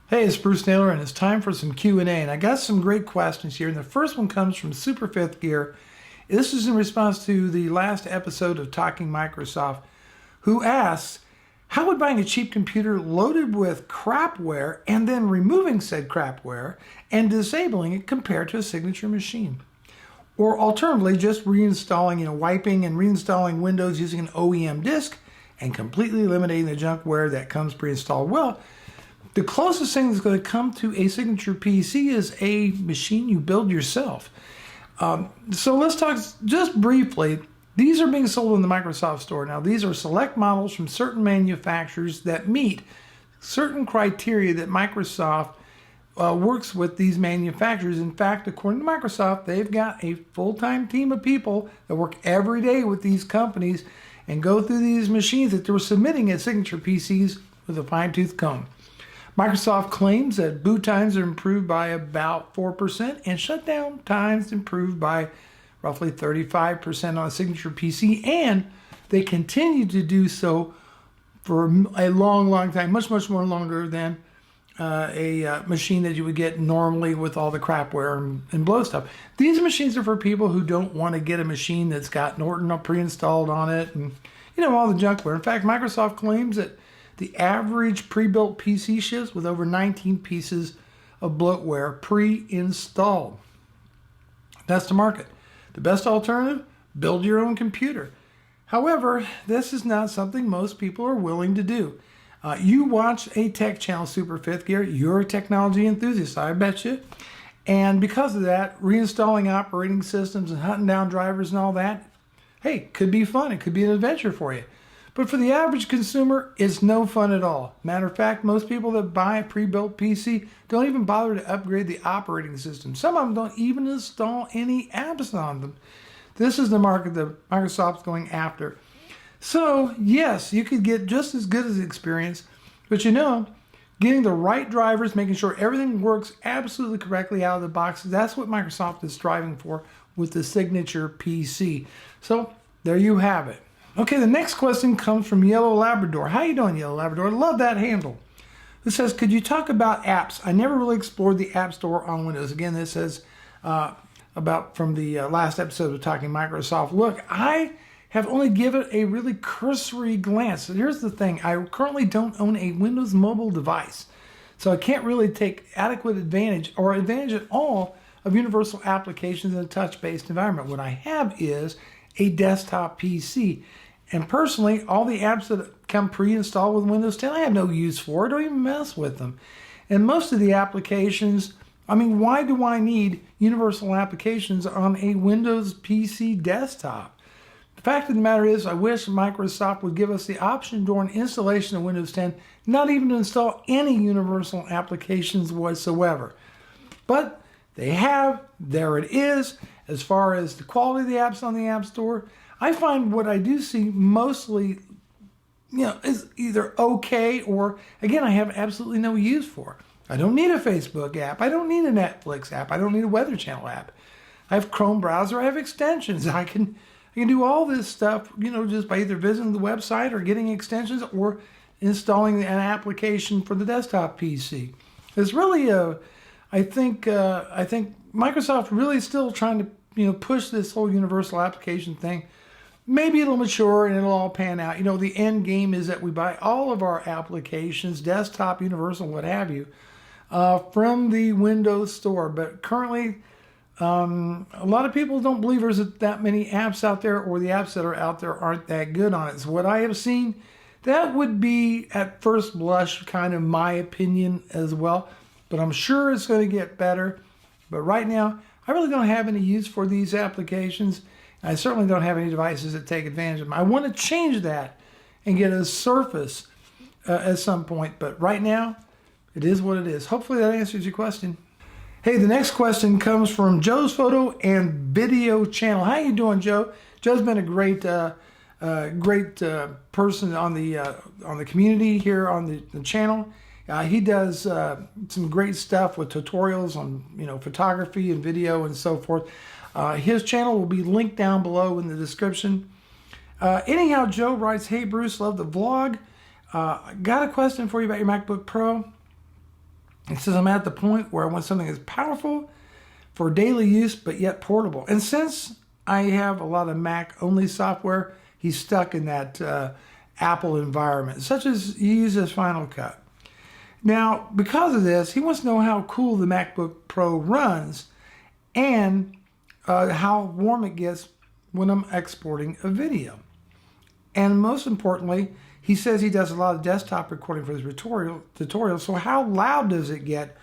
Hey, it's Bruce Naylor, and it's time for some Q&A. And I got some great questions here. And the first one comes from Super Fifth Gear. This is in response to the last episode of Talking Microsoft, who asks, how would buying a cheap computer loaded with crapware and then removing said crapware and disabling it compare to a signature machine? Or alternatively, just reinstalling, wiping and reinstalling Windows using an OEM disk and completely eliminating the junkware that comes pre-installed. Well, the closest thing that's going to come to a signature PC is a machine you build yourself. So let's talk just briefly. These are being sold in the Microsoft Store. Now, these are select models from certain manufacturers that meet certain criteria that Microsoft works with these manufacturers. In fact, according to Microsoft, they've got a full-time team of people that work every day with these companies and go through these machines that they're submitting as signature PCs with a fine-tooth comb. Microsoft claims that boot times are improved by about 4% and shutdown times improved by roughly 35% on a signature PC, and they continue to do so for a long time, much more longer than a machine that you would get normally with all the crapware and blow stuff. These machines are for people who don't want to get a machine that's got Norton pre-installed on it and all the junkware. In fact, Microsoft claims that the average pre-built PC ships with over 19 pieces of bloatware pre-installed. That's the market. The best alternative, build your own computer. However, this is not something most people are willing to do. You watch a tech channel, Super Fifth Gear, you're a technology enthusiast, I bet you. And because of that, reinstalling operating systems and hunting down drivers and all that, hey, could be fun. It could be an adventure for you. But for the average consumer, it's no fun at all. Matter of fact, most people that buy a pre-built PC don't even bother to upgrade the operating system. Some of them don't even install any apps on them. This is the market that Microsoft's going after. So, yes, you could get just as good as the experience, but getting the right drivers, making sure everything works absolutely correctly out of the box, that's what Microsoft is striving for with the signature PC. So, there you have it. Okay, the next question comes from Yellow Labrador. How you doing, Yellow Labrador? I love that handle. It says, could you talk about apps? I never really explored the App Store on Windows. Again, this says about from the last episode of Talking Microsoft. Look, I have only given a really cursory glance. So here's the thing. I currently don't own a Windows mobile device. So I can't really take adequate advantage or advantage at all of universal applications in a touch-based environment. What I have is a desktop PC. And personally, all the apps that come pre-installed with Windows 10, I have no use for. I don't even mess with them. And most of the applications, why do I need universal applications on a Windows PC desktop? The fact of the matter is, I wish Microsoft would give us the option during installation of Windows 10 not even to install any universal applications whatsoever. But they have, there it is. As far as the quality of the apps on the App Store, I find what I do see mostly, is either okay or, again, I have absolutely no use for. I don't need a Facebook app. I don't need a Netflix app. I don't need a Weather Channel app. I have Chrome browser. I have extensions. I can do all this stuff, just by either visiting the website or getting extensions or installing an application for the desktop PC. It's really I think Microsoft really still trying to push this whole universal application thing. Maybe it'll mature and it'll all pan out. The end game is that we buy all of our applications, desktop, universal, what have you, from the Windows Store. But currently, a lot of people don't believe there's that many apps out there, or the apps that are out there aren't that good on it. So what I have seen, that would be at first blush kind of my opinion as well. But I'm sure it's going to get better. But right now, I really don't have any use for these applications. I certainly don't have any devices that take advantage of them. I want to change that and get a Surface at some point. But right now, it is what it is. Hopefully that answers your question. Hey, the next question comes from Joe's Photo and Video Channel. How you doing, Joe? Joe's been a great person on the community here on the channel. He does some great stuff with tutorials on photography and video and so forth. His channel will be linked down below in the description. Anyhow, Joe writes, "Hey Bruce, love the vlog. Got a question for you about your MacBook Pro. It says, I'm at the point where I want something that's powerful for daily use, but yet portable. And since I have a lot of Mac-only software, he's stuck in that Apple environment, such as he uses Final Cut. Now, because of this, he wants to know how cool the MacBook Pro runs and how warm it gets when I'm exporting a video. And most importantly, he says he does a lot of desktop recording for his tutorial. So how loud does it get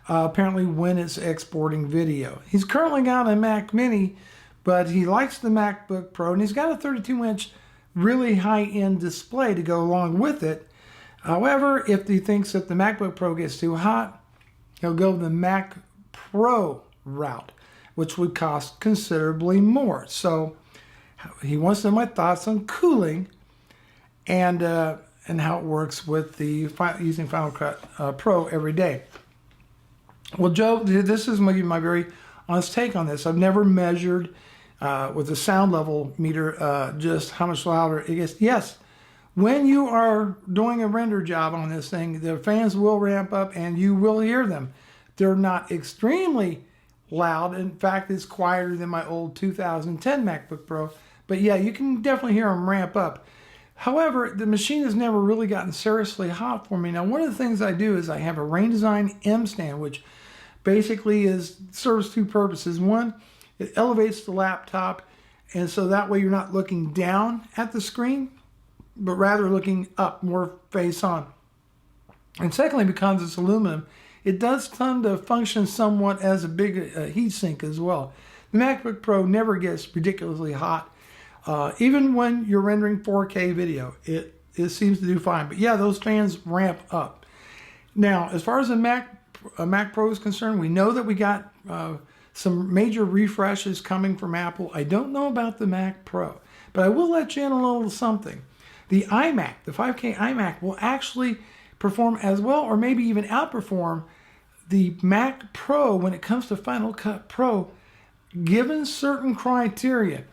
apparently when it's exporting video? He's currently got a Mac Mini, but he likes the MacBook Pro, and he's got a 32-inch really high-end display to go along with it. However, if he thinks that the MacBook Pro gets too hot, he'll go the Mac Pro route, which would cost considerably more. So he wants to know my thoughts on cooling and how it works with the using Final Cut Pro every day. Well, Joe, this is my very honest take on this. I've never measured with a sound level meter just how much louder it gets. Yes, when you are doing a render job on this thing, the fans will ramp up and you will hear them. They're not extremely loud. In fact, it's quieter than my old 2010 MacBook Pro. But yeah, you can definitely hear them ramp up. However, the machine has never really gotten seriously hot for me. Now, one of the things I do is I have a Rain Design M stand, which basically serves two purposes. One, it elevates the laptop, and so that way you're not looking down at the screen, but rather looking up, more face on. And secondly, because it's aluminum, it does tend to function somewhat as a big heat sink as well. The MacBook Pro never gets ridiculously hot. Even when you're rendering 4K video, it seems to do fine. But yeah, those fans ramp up. Now, as far as a Mac Pro is concerned, we know that we got some major refreshes coming from Apple. I don't know about the Mac Pro, but I will let you in a little something. The iMac, the 5K iMac, will actually perform as well or maybe even outperform the Mac Pro when it comes to Final Cut Pro, given certain criteria.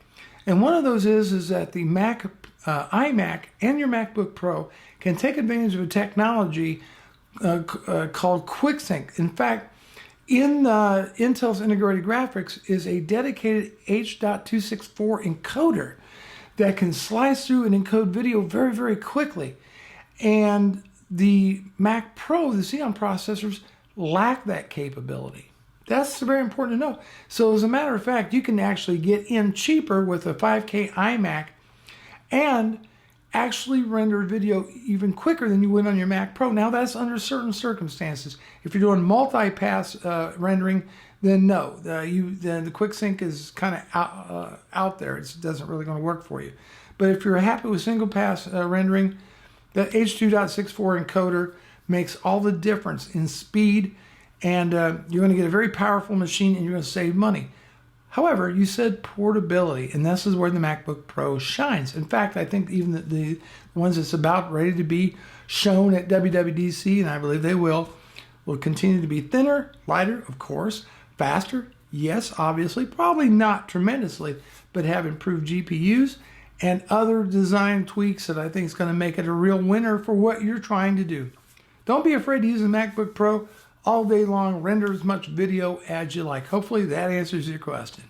And one of those is that the iMac and your MacBook Pro can take advantage of a technology called QuickSync. In fact, in Intel's integrated graphics is a dedicated H.264 encoder that can slice through and encode video very, very quickly. And the Mac Pro, the Xeon processors, lack that capability. That's very important to know. So as a matter of fact, you can actually get in cheaper with a 5K iMac and actually render video even quicker than you would on your Mac Pro. Now that's under certain circumstances. If you're doing multi-pass rendering, then no. Then the QuickSync is kind of out there. It doesn't really going to work for you. But if you're happy with single pass rendering, that H.264 encoder makes all the difference in speed, and you're going to get a very powerful machine and you're going to save money. However, you said portability, and this is where the MacBook Pro shines. In fact, I think even the ones that's about ready to be shown at WWDC, and I believe they will continue to be thinner, lighter, of course, faster, yes, obviously, probably not tremendously, but have improved GPUs and other design tweaks that I think is going to make it a real winner for what you're trying to do. Don't be afraid to use the MacBook Pro all day long. Render as much video as you like. Hopefully that answers your question.